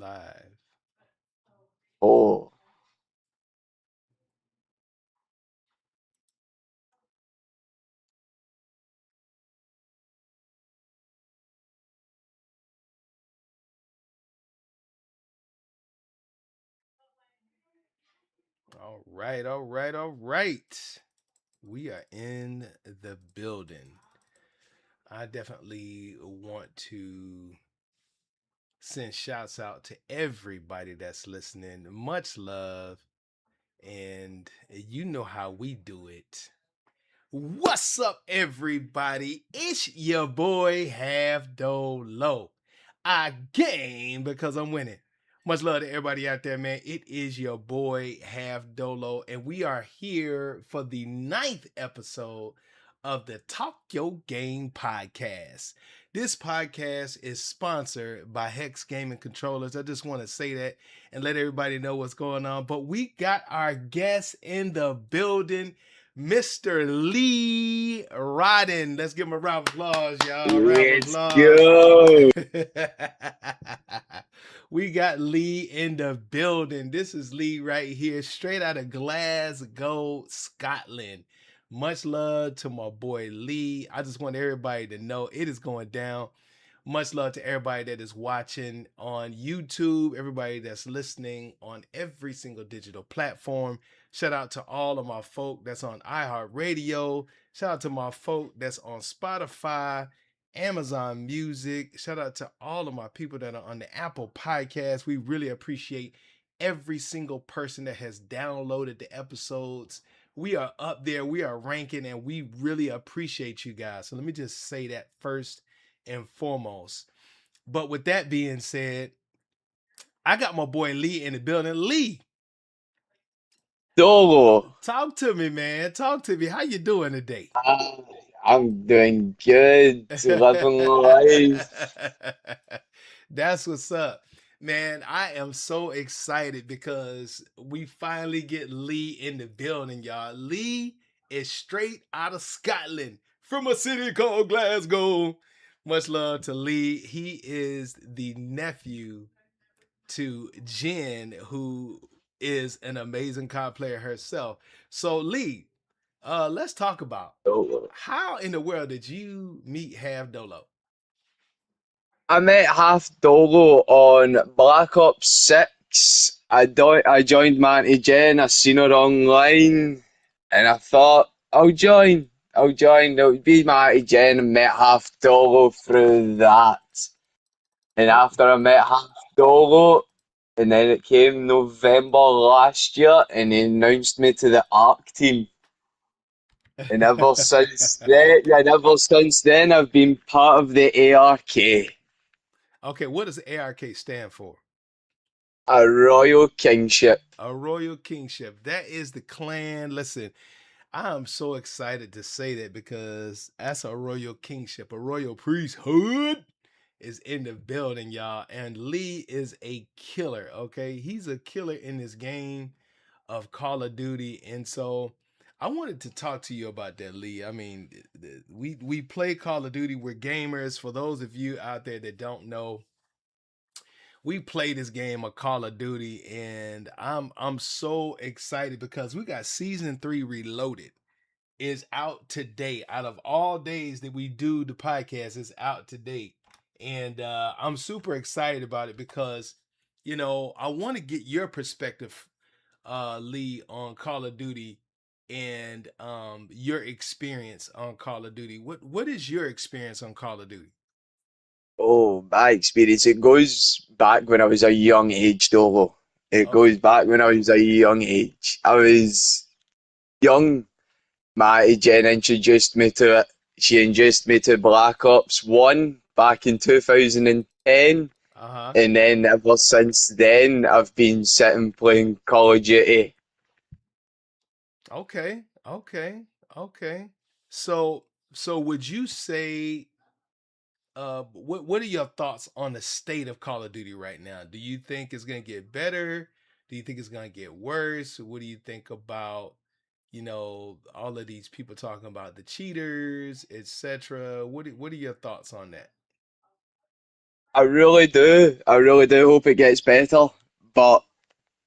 Live. Oh, All right, all right, all right. We are in the building. I definitely want to send shouts out to everybody that's listening. Much love. And you know how we do it. What's up, everybody? It's your boy Halfdolo. I game because I'm winning. Much love to everybody out there, man. It is your boy Halfdolo, and we are here for the ninth episode of the Talk Your Game podcast. This podcast is sponsored by Hex Gaming Controllers. I just want to say that and let everybody know what's going on. But we got our guest in the building. Mr. Lee Rodden. Let's give him a round of applause, y'all. A round of let's applause. go. We got Lee in the building. This is Lee right here, straight out of Glasgow, Scotland. Much love to my boy Lee. I just want everybody to know it is going down. Much love to everybody that is watching on YouTube, everybody that's listening on every single digital platform. Shout out to all of my folk that's on iHeartRadio. Shout out to my folk that's on Spotify, Amazon Music. Shout out to all of my people that are on the Apple Podcast. We really appreciate every single person that has downloaded the episodes. We are up there, we are ranking, and we really appreciate you guys. So let me just say that first and foremost. But with that being said, I got my boy Lee in the building. Lee, Dolo. talk to me, man. Talk to me. How you doing today? Ah, I'm doing good. Living life. That's what's up. Man, I am so excited because we finally get Lee in the building, y'all. Lee is straight out of Scotland from a city called Glasgow. Much love to Lee. He is the nephew to Jen, who is an amazing card player herself. So, Lee, let's talk about Dolo. how in the world did you meet Halfdolo? I met Halfdolo on Black Ops 6. I joined my Auntie Jen. I seen her online and I thought, I'll join. I'll join. It would be my Auntie Jen and met Halfdolo through that. And Oh, after I met Halfdolo, and then it came November last year, and he announced me to the ARC team. And ever since then, I've been part of the ARK, okay. What does ARK stand for? a royal kingship. A royal kingship. That is the clan. Listen, I am so excited to say that because that's a royal kingship, a royal priesthood is in the building, y'all. And Lee is a killer, okay? He's a killer in this game of Call of Duty. And so I wanted to talk to you about that, Lee. I mean, we play Call of Duty. We're gamers. For those of you out there that don't know, we play this game of Call of Duty, and I'm so excited because we got season 3 reloaded is out today. Out of all days that we do the podcast, it's out today. And I'm super excited about it because, I want to get your perspective, Lee, on Call of Duty and your experience on Call of Duty. What is your experience on Call of Duty? Oh, my experience. It goes back when I was a young age, though. It Okay. goes back when I was a young age. I was young. My Jen introduced me to it. She introduced me to Black Ops 1 back in 2010. Uh-huh. And then ever since then, I've been sitting playing Call of Duty. Okay. Okay. Okay. So so would you say what are your thoughts on the state of Call of Duty right now? Do you think it's going to get better? Do you think it's going to get worse? What do you think about, all of these people talking about the cheaters, etc.? What are your thoughts on that? I really do. I really do hope it gets better. But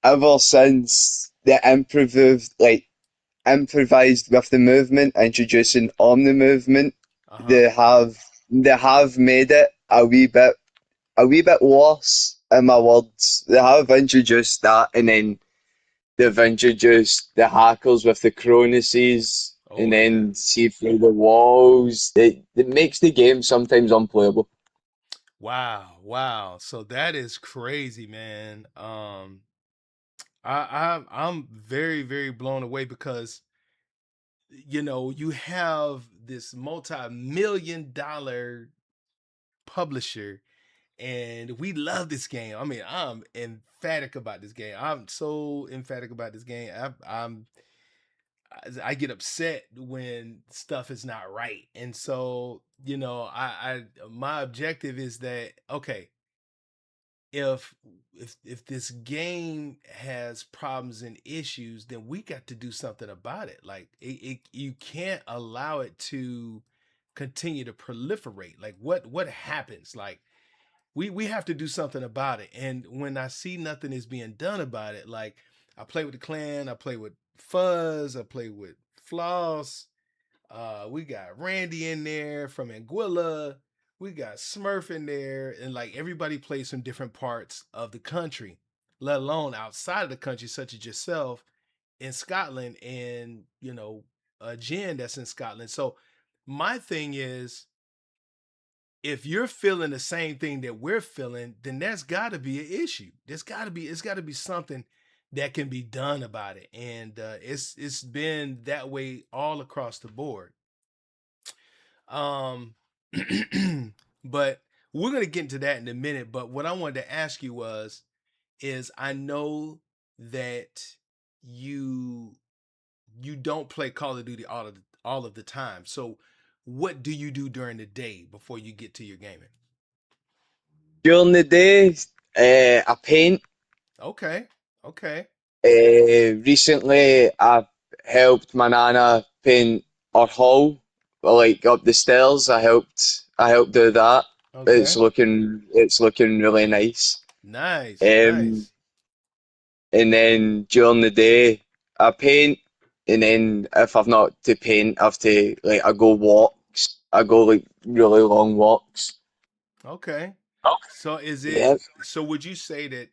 ever since the improvised with the movement, introducing on the movement, Uh-huh. they have made it a wee bit worse in my words. They have introduced that, and then they've introduced the hackers with the chronuses and Oh yeah. then see through the walls. It makes the game sometimes unplayable. Wow, wow. So that is crazy, man. I'm very, very blown away because you have this multi-million dollar publisher and we love this game. I mean, I'm emphatic about this game. I'm so emphatic about this game. I get upset when stuff is not right. And so, I my objective is that okay, if if this game has problems and issues, then we got to do something about it. Like you can't allow it to continue to proliferate. Like what happens? Like we have to do something about it. And when I see nothing is being done about it, like I play with the clan, I play with Fuzz, I play with Floss, we got Randy in there from Anguilla. We got Smurf in there, and like everybody plays from different parts of the country, let alone outside of the country, such as yourself in Scotland, and Jen that's in Scotland. So my thing is, if you're feeling the same thing that we're feeling, then that's got to be an issue. It's got to be something that can be done about it, and it's been that way all across the board. Um, but we're gonna get into that in a minute. But what I wanted to ask you is I know that you you don't play Call of Duty all of the time. So what do you do during the day before you get to your gaming? During the day, I paint. Okay, okay, Recently, I helped my nana paint our hall, like up the stairs. I helped do that. It's okay. looking it's looking really nice. Nice, Um, nice. and then during the day, I paint. And then if I've not to paint, I go walks. I go like really long walks. Okay. So is it Yeah, so would you say that,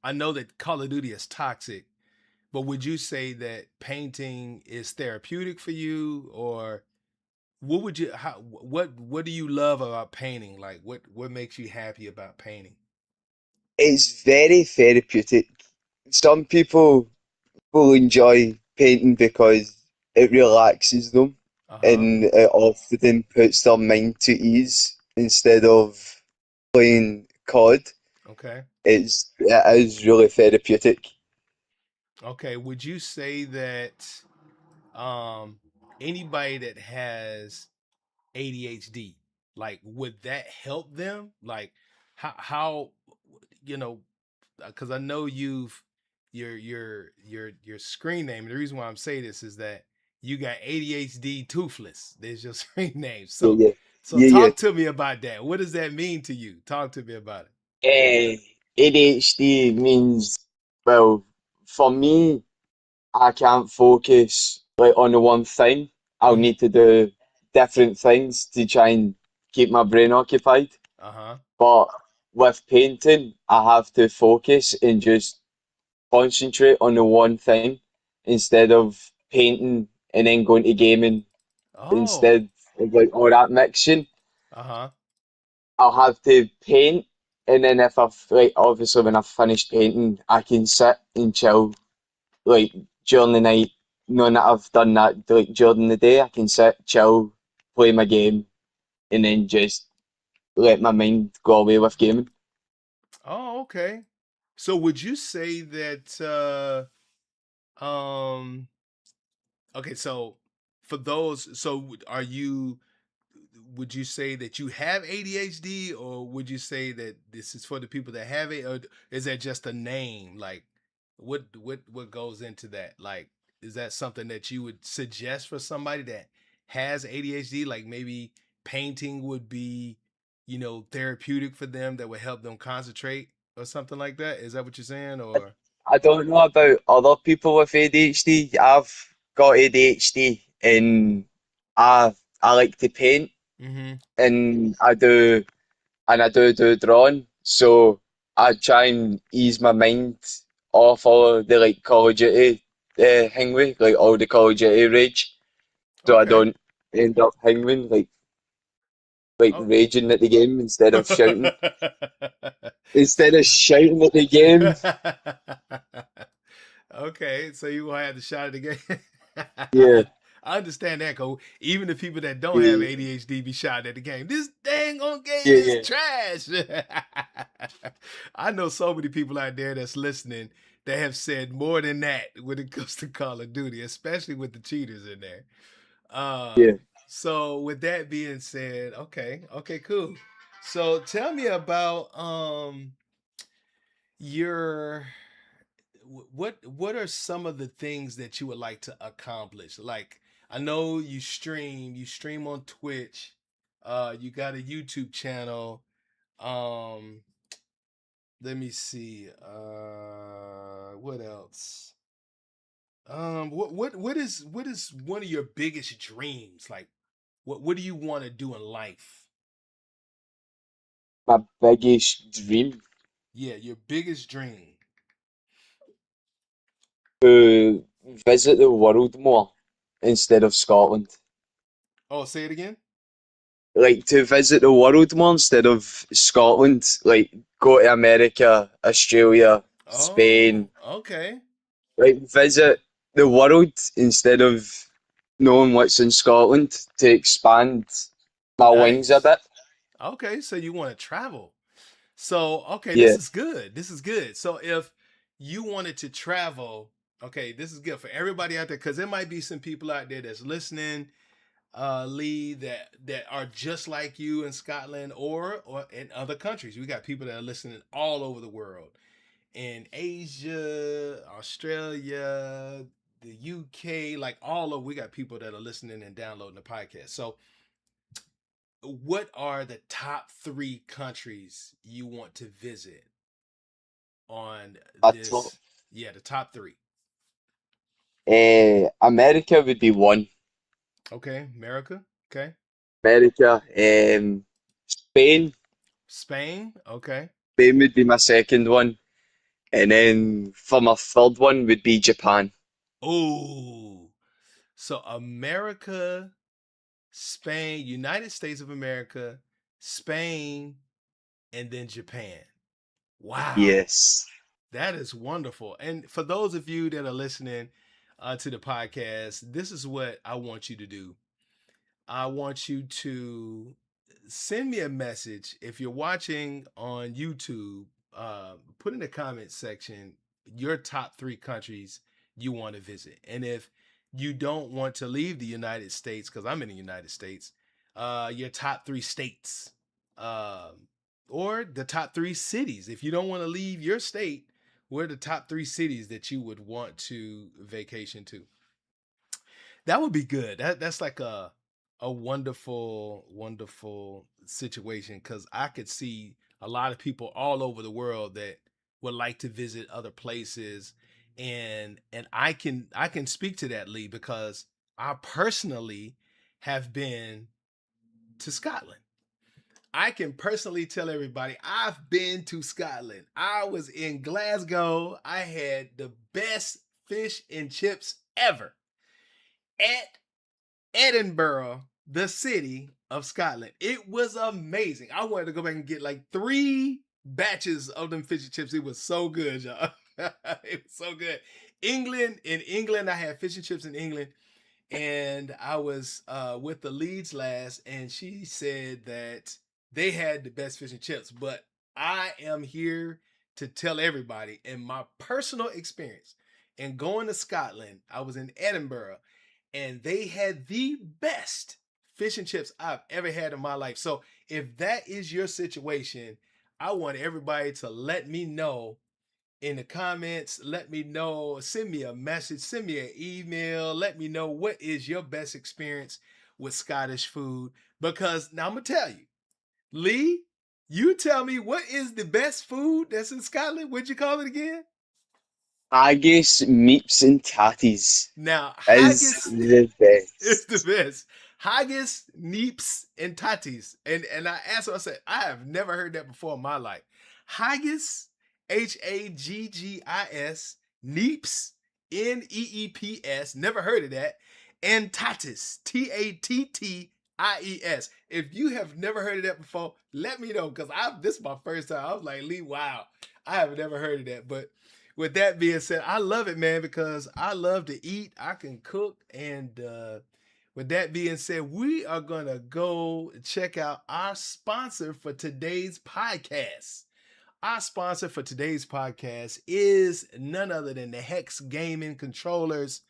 I know that Call of Duty is toxic, but would you say that painting is therapeutic for you, or what do you love about painting? Like what makes you happy about painting? it's very therapeutic. Some people will enjoy painting because it relaxes them Uh-huh. and it often puts their mind to ease instead of playing COD. Okay. It is really therapeutic. Okay. Would you say that um anybody that has ADHD, like would that help them? Like how you know because I know you've your screen name. The reason why I'm saying this is that you got ADHD toothless. There's your screen name. Yeah, So yeah, so yeah, yeah. talk to me about that. What does that mean to you? Talk to me about it. ADHD means, well, for me, I can't focus like on the one thing. I'll Mm-hmm. need to do different things to try and keep my brain occupied. Uh-huh. But with painting, I have to focus and just concentrate on the one thing instead of painting and then going to gaming Oh. instead of like all that mixing. Uh-huh. I'll have to paint, and then if I've like obviously when I've finished painting, I can sit and chill like during the night, knowing that I've done that like during the day, I can sit, chill, play my game, and then just let my mind go away with gaming. Oh, okay. So would you say that okay, so for those, so are you would you say that you have ADHD, or would you say that this is for the people that have it, or is that just a name? Like, what goes into that? Like, is that something that you would suggest for somebody that has ADHD? Like maybe painting would be, therapeutic for them that would help them concentrate or something like that. Is that what you're saying? Or I don't know about other people with ADHD. I've got ADHD and I like to paint mm-hmm. and I do drawing. So I try and ease my mind off all of the like Call of Duty hangway, like all the Call of Duty rage. So I Okay. don't end up hanging like Oh. raging at the game instead of shouting at the game. Okay, so you gonna have to shot it again. Yeah, I understand that, Cole. Even the people that don't have yeah, ADHD be shot at the game. This dang on game yeah, is yeah. trash. I know so many people out there that's listening that have said more than that when it comes to Call of Duty, especially with the cheaters in there. Yeah. So with that being said, okay, cool. So tell me about your what are some of the things that you would like to accomplish? Like, I know you stream on Twitch, you got a YouTube channel. Um, let me see, what else? What is one of your biggest dreams? Like, what do you want to do in life? My biggest dream Yeah, your biggest dream. to visit the world more instead of Scotland. Oh, say it again. Like to visit the world more instead of Scotland. Like go to America, Australia, Oh, Spain. okay. Like visit the world instead of knowing what's in Scotland to expand my wings a Nice. bit. Okay, so you want to travel. So, okay, this Yeah, is good. This is good. So, if you wanted to travel, okay, this is good for everybody out there because there might be some people out there that's listening, Lee, that are just like you in Scotland or in other countries. We got people that are listening all over the world, in Asia, Australia, the UK, like all of. We got people that are listening and downloading the podcast. So, what are the top three countries you want to visit on I thought this? Yeah, the top three. America would be one. Okay, America. Okay, America, Spain. Spain. Okay. Spain would be my second one. And then for my third one would be Japan. Oh, so America, Spain, United States of America, Spain, and then Japan. Wow, Yes. that is wonderful. And for those of you that are listening to the podcast, this is what I want you to do. I want you to send me a message if you're watching on YouTube. Put in the comment section your top three countries you want to visit, and if you don't want to leave the United States, because I'm in the United States, your top three states, or the top three cities. If you don't want to leave your state, what are the top three cities that you would want to vacation to? That would be good. That's like a wonderful situation because I could see a lot of people all over the world that would like to visit other places, and I can speak to that, Lee, because I personally have been to Scotland. I can personally tell everybody I've been to Scotland. I was in Glasgow. I had the best fish and chips ever at Edinburgh, the city of Scotland. It was amazing. I wanted to go back and get like 3 batches of them fish and chips. It was so good, y'all. It was so good. In England, I had fish and chips in England, and I was with the Leeds last, and she said that they had the best fish and chips. But I am here to tell everybody, in my personal experience, in going to Scotland, I was in Edinburgh, and they had the best fish and chips I've ever had in my life. So if that is your situation, I want everybody to let me know in the comments. Let me know, send me a message, send me an email, let me know what is your best experience with Scottish food. Because now I'm gonna tell you, Lee, you tell me what is the best food that's in Scotland? What'd you call it again? Haggis, meeps, and tatties Now, is haggis the is the best. best. Haggis, neeps, and tatis. And I asked her, I said, I have never heard that before in my life. Haggis, Haggis, neeps, Neeps, never heard of that, and tatis, Tatties. If you have never heard of that before, let me know because I this is my first time. I was like, Lee, wow, I have never heard of that. But with that being said, I love it, man, because I love to eat. I can cook, and with that being said, we are gonna go check out our sponsor for today's podcast. Our sponsor for today's podcast is none other than the Hex Gaming Controllers.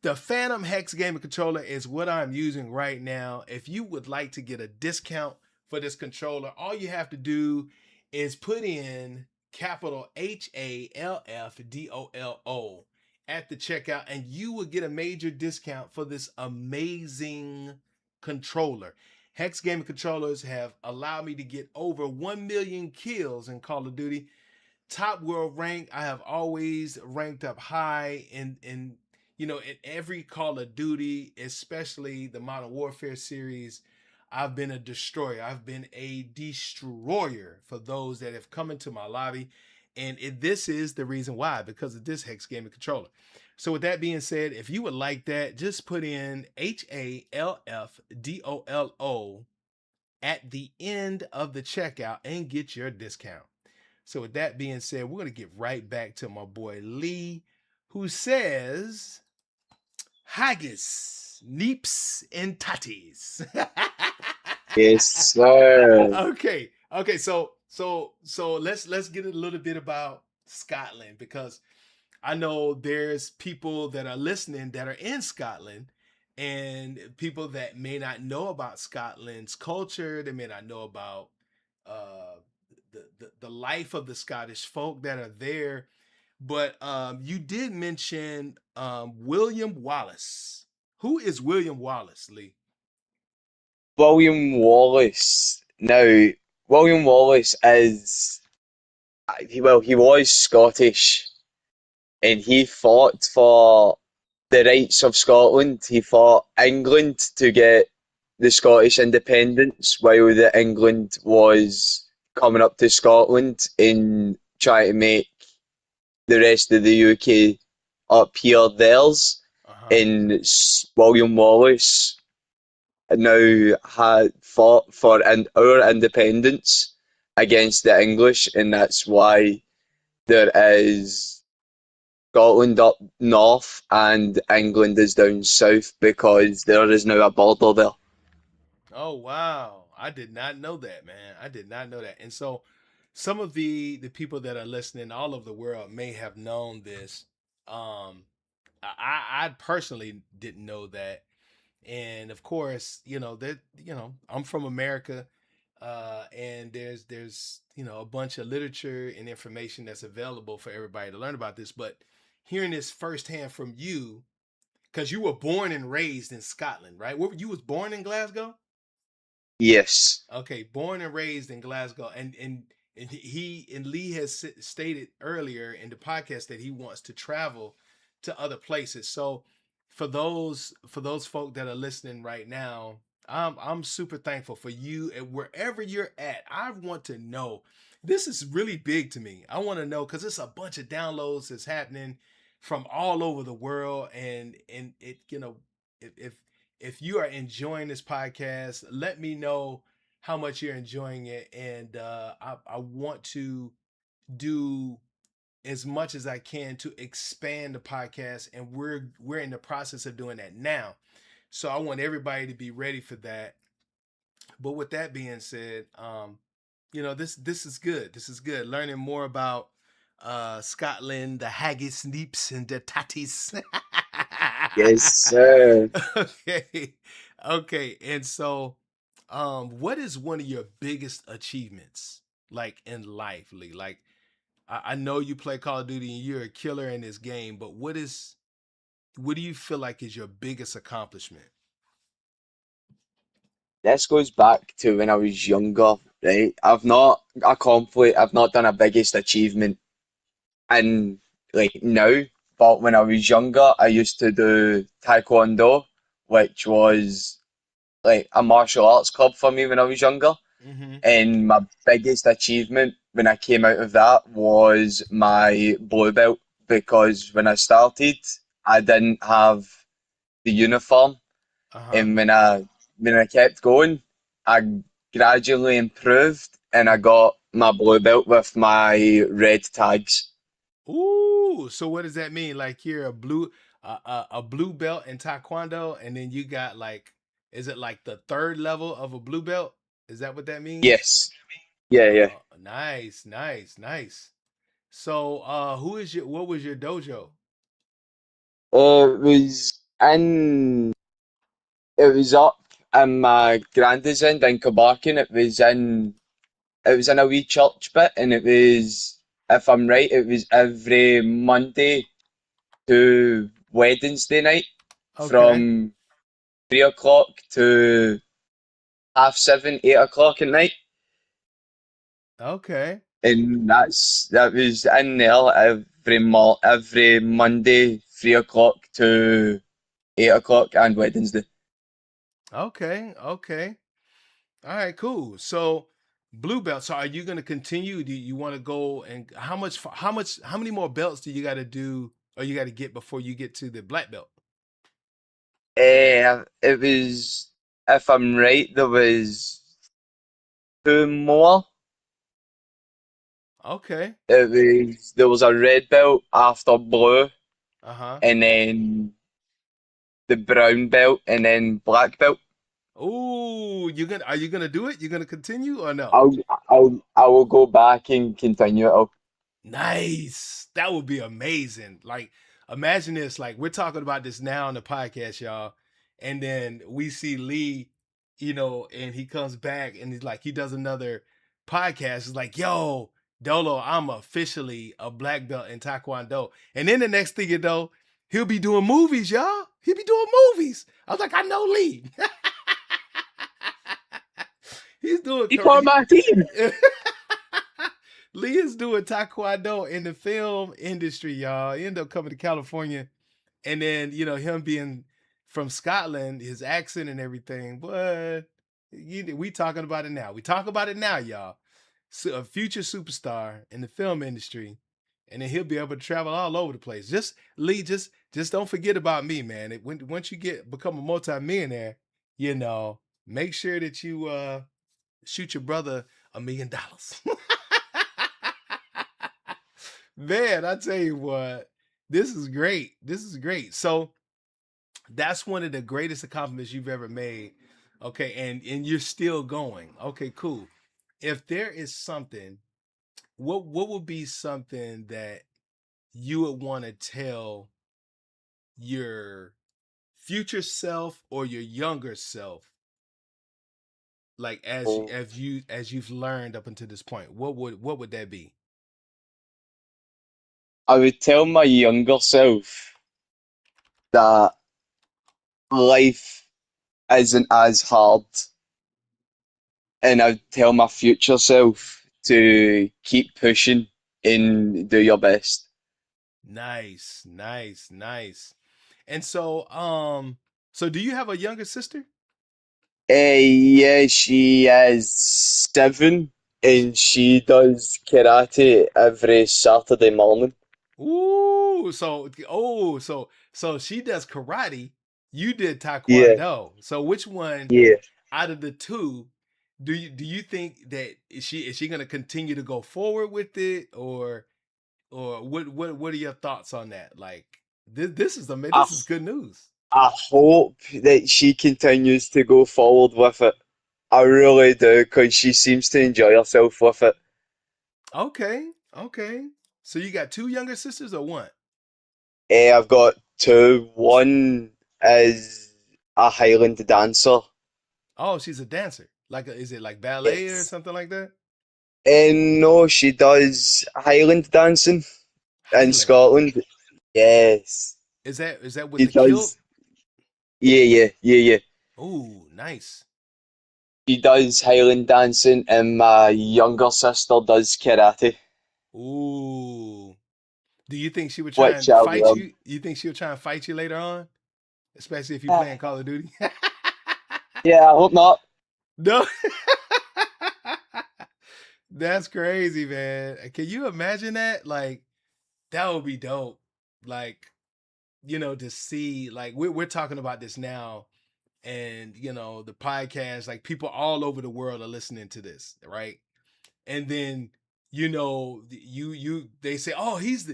The Phantom Hex Gaming Controller is what I'm using right now. If you would like to get a discount for this controller, all you have to do is put in capital Halfdolo at the checkout, and you will get a major discount for this amazing controller. Hex Gaming Controllers have allowed me to get over 1 million kills in Call of Duty. Top world rank. I have always ranked up high in in every Call of Duty, especially the Modern Warfare series. I've been a destroyer. I've been a destroyer for those that have come into my lobby. And this is the reason why, because of this Hex Gaming controller. So with that being said, if you would like that, just put in Halfdolo at the end of the checkout and get your discount. So with that being said, we're going to get right back to my boy Lee, who says haggis, neeps, and tatties. Yes, sir. Okay. So let's get a little bit about Scotland, because I know there's people that are listening that are in Scotland, and people that may not know about Scotland's culture. They may not know about uh, the life of the Scottish folk that are there. But you did mention William Wallace. Who is William Wallace, Lee? William Wallace. Now, William Wallace is, well, he was Scottish and he fought for the rights of Scotland. He fought England to get the Scottish independence while the England was coming up to Scotland and trying to make the rest of the UK up here theirs. Uh huh. And William Wallace now had fought for our independence against the English, and that's why there is Scotland up north and England is down south because there is now a border there. Oh wow, I did not know that, man. I did not know that. And so, some of the people that are listening all over the world may have known this. Um, I personally didn't know that, and of course, that I'm from America, and there's a bunch of literature and information that's available for everybody to learn about this. But hearing this firsthand from you, because you were born and raised in Scotland, right? You was born in Glasgow. Yes, Okay, born and raised in Glasgow, and he and Lee has stated earlier in the podcast that he wants to travel to other places. So for those folk that are listening right now, I'm super thankful for you, and wherever you're at. I want to know. This is really big to me. I want to know because it's a bunch of downloads that's happening from all over the world, and it if if you are enjoying this podcast, let me know how much you're enjoying it, and I want to do as much as I can to expand the podcast, and we're in the process of doing that now. So I want everybody to be ready for that. But with that being said, this is good. This is good. Learning more about Scotland, the haggis, neeps, and the tatties. yes, sir. Okay. Okay. And so, what is one of your biggest achievements like in life, Lee? Like, I know you play Call of Duty and you're a killer in this game, but what do you feel like is your biggest accomplishment? this goes back to when I was younger, right? I've not done a biggest achievement in like now, but when I was younger, I used to do taekwondo, which was like a martial arts club for me when I was younger. Mm-hmm. And my biggest achievement when I came out of that was my blue belt because when I started, I didn't have the uniform, Uh-huh. and when I kept going, I gradually improved, and I got my blue belt with my red tags. Ooh, so what does that mean? Like you're a blue belt in Taekwondo, and then you got like, is it like the third level of a blue belt? Is that what that means? Yes, yeah, yeah. Nice, nice, nice. So, what was your dojo? It was in it was up in my granddad's end in Cabarkin. It was in a wee church bit, and it was, if I'm right, it was every Monday to Wednesday night Okay, from 3 o'clock to half seven, 8 o'clock at night. okay, And that was in there every Monday, 3 o'clock to 8 o'clock, and Wednesday. okay, okay. All right, cool. So, blue belt. So, are you going to continue? Do you want to go and how many more belts do you got to do or you got to get before you get to the black belt? It was, if I'm right, there was two more. Okay. There was a red belt after blue, Uh huh. and then the brown belt, and then black belt. Ooh, are you gonna do it? You gonna continue or no? I'll I will go back and continue it. Nice. That would be amazing. Like, imagine this. Like, we're talking about this now on the podcast, y'all. And then we see Lee, and he comes back and he's like, he does another podcast. It's like, yo, Dolo, I'm officially a black belt in Taekwondo. And then the next thing you know, he'll be doing movies, y'all. He'll be doing movies. I was like, I know Lee. He's doing You part of my team. Lee is doing taekwondo in the film industry, y'all. He ended up coming to California, and then him being from Scotland, his accent and everything. But we talking about it now. We talk about it now, y'all. So a future superstar in the film industry, and then he'll be able to travel all over the place. Just Lee, just don't forget about me, man. Once you become a multi-millionaire, make sure that you shoot your brother $1 million. Man, I tell you what, this is great. This is great. So that's one of the greatest accomplishments you've ever made. Okay, and you're still going. Okay, cool. If there is something, what would be something that you would want to tell your future self or your younger self, like as you've learned up until this point? What would that be? I would tell my younger self that life isn't as hard, and I'd tell my future self to keep pushing and do your best. Nice, nice, nice. And so do you have a younger sister? Yeah, she is 7, and she does karate every Saturday morning. Ooh, so she does karate. You did Yeah, taekwondo. So which one yeah. out of the two do you think that is she going to continue to go forward with it, or what are your thoughts on that? Like I, this is good news. I hope that she continues to go forward with it. I really do, because she seems to enjoy herself with it. Okay, okay. So you got two younger sisters or one? I've got two. One is a Highland dancer. Oh, she's a dancer. Like, is it like ballet or Yes. something like that? And no, she does Highland dancing in Highland. Scotland. Yes. Is that with She the kilt? does. Yeah, yeah, yeah, yeah. Ooh, nice. She does Highland dancing, and my younger sister does karate, Ooh. Do you think she would try which and I fight love. you? You think she'll try and fight you later on? Especially if you're playing Call of Duty? Yeah, I hope not. No. That's crazy, man. Can you imagine that? Like, that would be dope. Like, to see, like, we're talking about this now, and the podcast, like, people all over the world are listening to this, right? And then, they say, oh, he's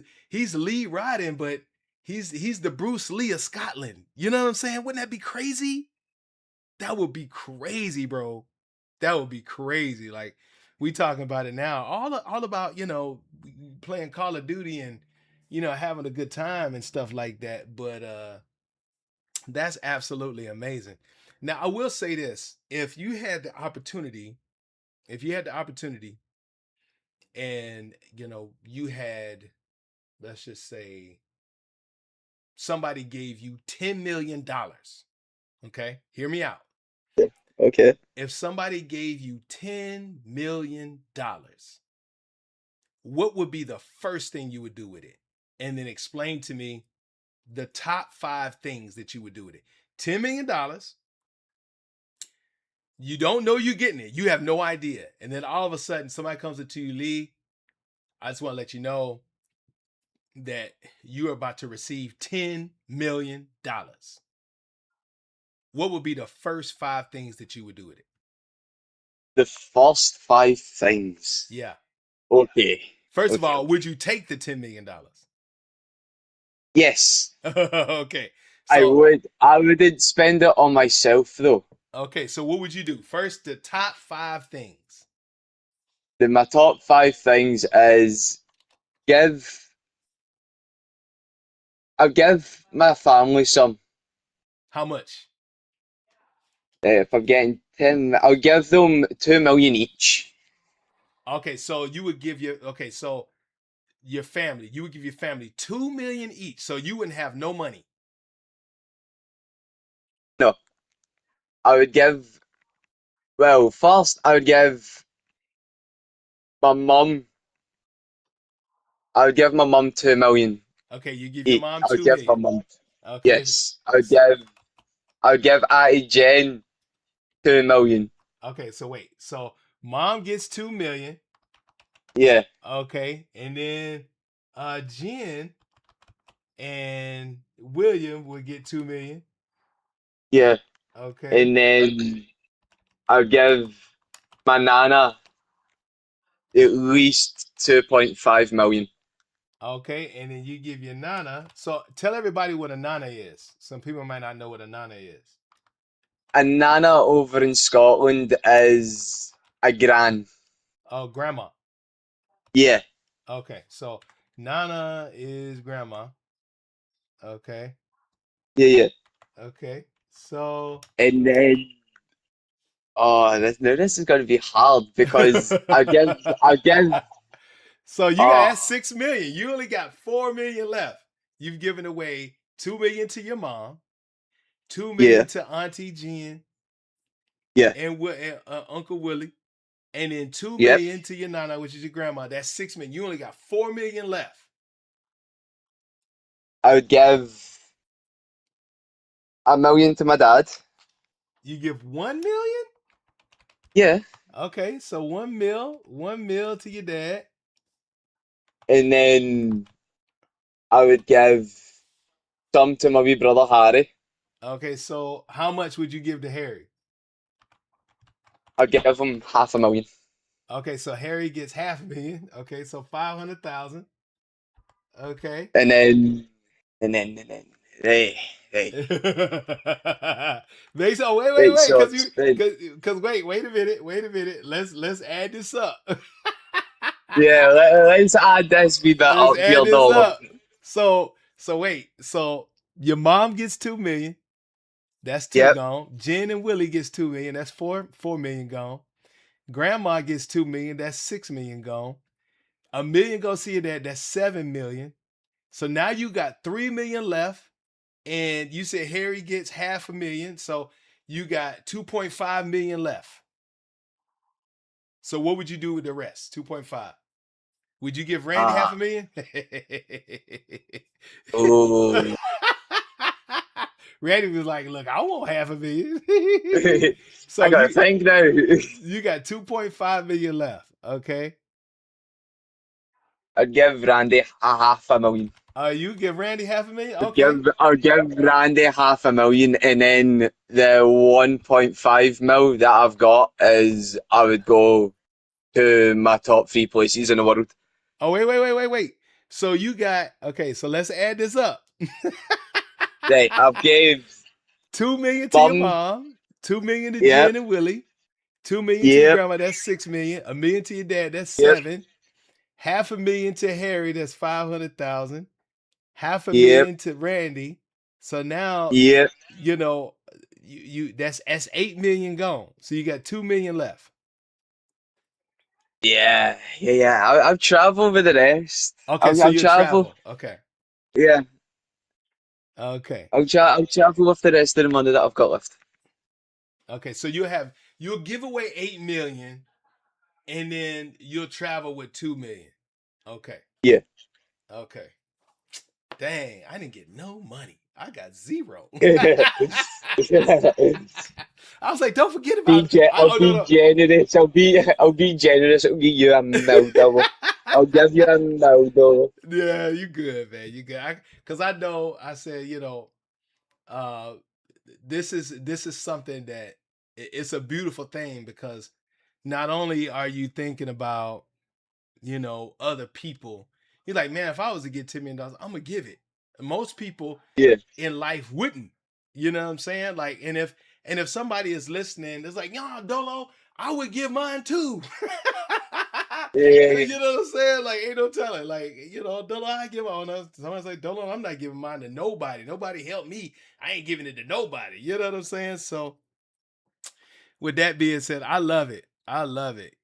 Lee Rodden, but he's the Bruce Lee of Scotland. You know what I'm saying? Wouldn't that be crazy? That would be crazy, bro. That would be crazy. Like, we talking about it now, all about playing Call of Duty and having a good time and stuff like that. But that's absolutely amazing. Now, I will say this: if you had the opportunity, and you had, let's just say, somebody gave you $10 million. Okay, hear me out. Okay. If somebody gave you $10 million, what would be the first thing you would do with it? And then explain to me the top 5 things that you would do with it. $10 million. You don't know you're getting it. You have no idea. And then all of a sudden, somebody comes up to you, Lee. I just want to let you know that you are about to receive $10 million. What would be the first 5 things that you would do with it? The first 5 things. Yeah. Okay. First of Okay. all, Okay. would you take the $10 million? Yes, Okay. I So, would. I wouldn't spend it on myself though. okay. So, what would you do? First, the top 5 things. My top 5 things is give. I'll give my family some. How much? If I'm getting 10, I'll give them 2 million each. Okay. So, your family, you would give your family 2 million each. So, you wouldn't have no money. No, I would give. Well, first I would give my mum. I would give my mum 2 million Okay. You give your each. mom I would two give my million. mum. Okay. Yes, I would give. I would give Auntie Jen 2 million. Okay. So, wait. So, mom gets 2 million. Yeah, Okay. And then Jen and William would get 2 million. yeah, Okay. and then I would give my nana at least 2.5 million. Okay. And then you give your nana. So tell everybody what a nana is. Some people might not know what a nana is. A nana over in Scotland is a gran. Oh, grandma. Yeah, Okay. So nana is grandma. Okay. yeah, yeah. Okay. So And then, oh, this is going to be hard because so you got, oh, that's 6 million. You only got 4 million left. You've given away 2 million to your mom, two yeah, million to Auntie Jen yeah, and Uncle Willie, and then two yep. million to your nana, which is your grandma. That's 6 million. You only got 4 million left. I would give 1 million to my dad. You give 1 million. Yeah, Okay, so 1 mil to your dad. and then I would give some to my wee brother Harry. Okay, so how much would you give to Harry? I'd give him 500,000. Okay, so Harry gets 500,000. Okay, so 500,000. Okay. And then, hey, hey, They say, oh, hey, wait, so because you, then, wait a minute. Let's add this up. yeah, let's add this wee bit Let's up add here, this though. up. So wait. So your mom gets 2 million. That's two Yep, gone. Jen and Willie gets 2 million. That's 4 million gone. Grandma gets 2 million. That's 6 million gone. A million go see your dad. That's 7 million. So now you got 3 million left. And you said Harry gets 500,000. So you got 2.5 million left. So what would you do with the rest? 2.5. Would you give Randy half Ah, a million? oh. Randy was like, "Look, I want half a million." I So gotta think now. you got 2.5 million left. Okay. I'd give Randy a half a million. You give Randy half a million? I'd Okay. give Randy half a million, and then the 1.5 mil that I've got is I would go to my top three places in the world. Oh, wait. So you got okay, so let's add this up. Right, I've gave 2 million to your Bum, mom, 2 million to yep, Jen and Willie, 2 million to your yep, grandma, that's 6 million, a million to your dad, that's yep, 7, half a million to Harry, that's 500,000, half a yep, million to Randy. So now yep. you know you that's 8 million gone. So you got 2 million left. Yeah. I'll travel with the rest. Okay, I'll, so I'll you'll travel. travel. Okay. Yeah, Okay. I'll travel with the rest of the money that I've got left. Okay. So you'll give away 8 million and then you'll travel with 2 million. Okay. Yeah. Okay. Dang, I didn't get no money. I got zero. I was like, don't forget about. I'll Oh no be no. generous. I'll be generous. I'll give you a $1 million. I'll give you $1 million. Yeah, you good, man. You good. Because I know. I said, uh, this is something that it's a beautiful thing because not only are you thinking about other people, you're like, man, if I was to get $10 million, I'm gonna give it. Most people Yeah, in life wouldn't. You know what I'm saying? Like, and if somebody is listening, it's like, yo, Dolo, I would give mine too. yeah, You know what I'm saying? Like, ain't no telling. Like, Dolo, I give on us. Somebody's like, Dolo, I'm not giving mine to nobody. Nobody helped me. I ain't giving it to nobody. You know what I'm saying? So, with that being said, I love it. I love it.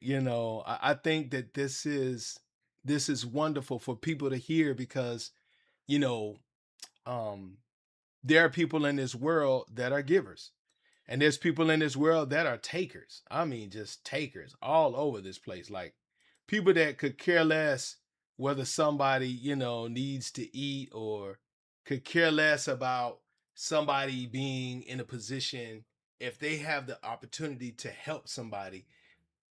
I think that this is wonderful for people to hear because you know um there are people in this world that are givers. And there's people in this world that are takers. I mean, just takers all over this place. Like people that could care less whether somebody, needs to eat or could care less about somebody being in a position if they have the opportunity to help somebody.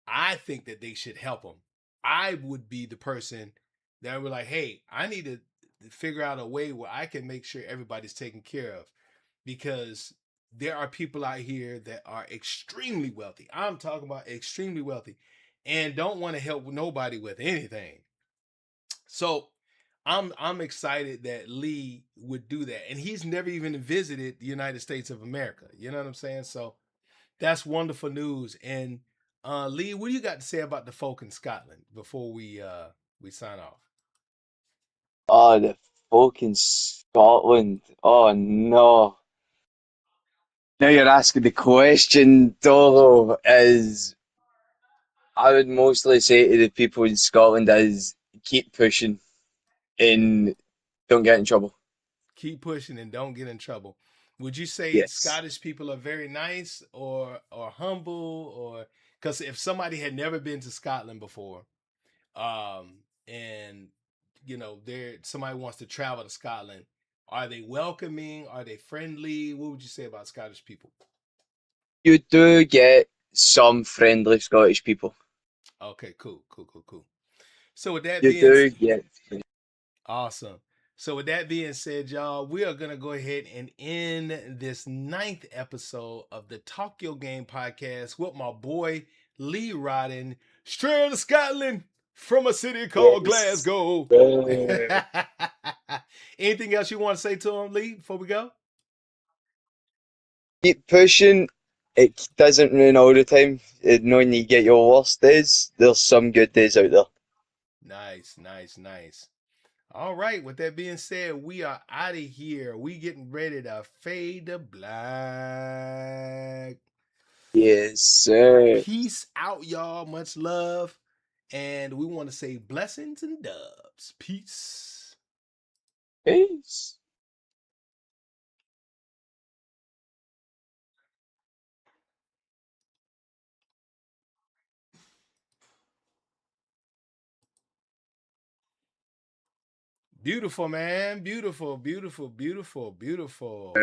I think that they should help them. I would be the person that would like, hey, I need to figure out a way where I can make sure everybody's taken care of because there are people out here that are extremely wealthy. I'm talking about extremely wealthy and don't want to help nobody with anything. So I'm excited that Lee would do that. And he's never even visited the United States of America. You know what I'm saying? So that's wonderful news. And Lee, what do you got to say about the folk in Scotland before we sign off? Oh, the fucking Scotland. Oh no. Now you're asking the question, Dolo, is I would mostly say to the people in Scotland is keep pushing and don't get in trouble. Keep pushing and don't get in trouble. Would you say Yes. Scottish people are very nice or humble or because if somebody had never been to Scotland before, and there somebody wants to travel to Scotland, are they welcoming? Are they friendly? What would you say about Scottish people? You do get some friendly Scottish people. Okay, cool. So with that You being do get. awesome. So with that being said, y'all, we are gonna go ahead and end this ninth episode of the Talk Your Game podcast with my boy Lee Rodden, straight out of Scotland from a city called Yes. Glasgow. Anything else you want to say to him, Lee, before we go? Keep pushing. It doesn't rain all the time. Knowing you get your worst days, there's some good days out there. Nice. All right. With that being said, we are out of here. We getting ready to fade to black. Yes, sir. Peace out, y'all. Much love. And we want to say blessings and dubs. Peace. Peace. Beautiful, man. Beautiful, beautiful, beautiful, beautiful.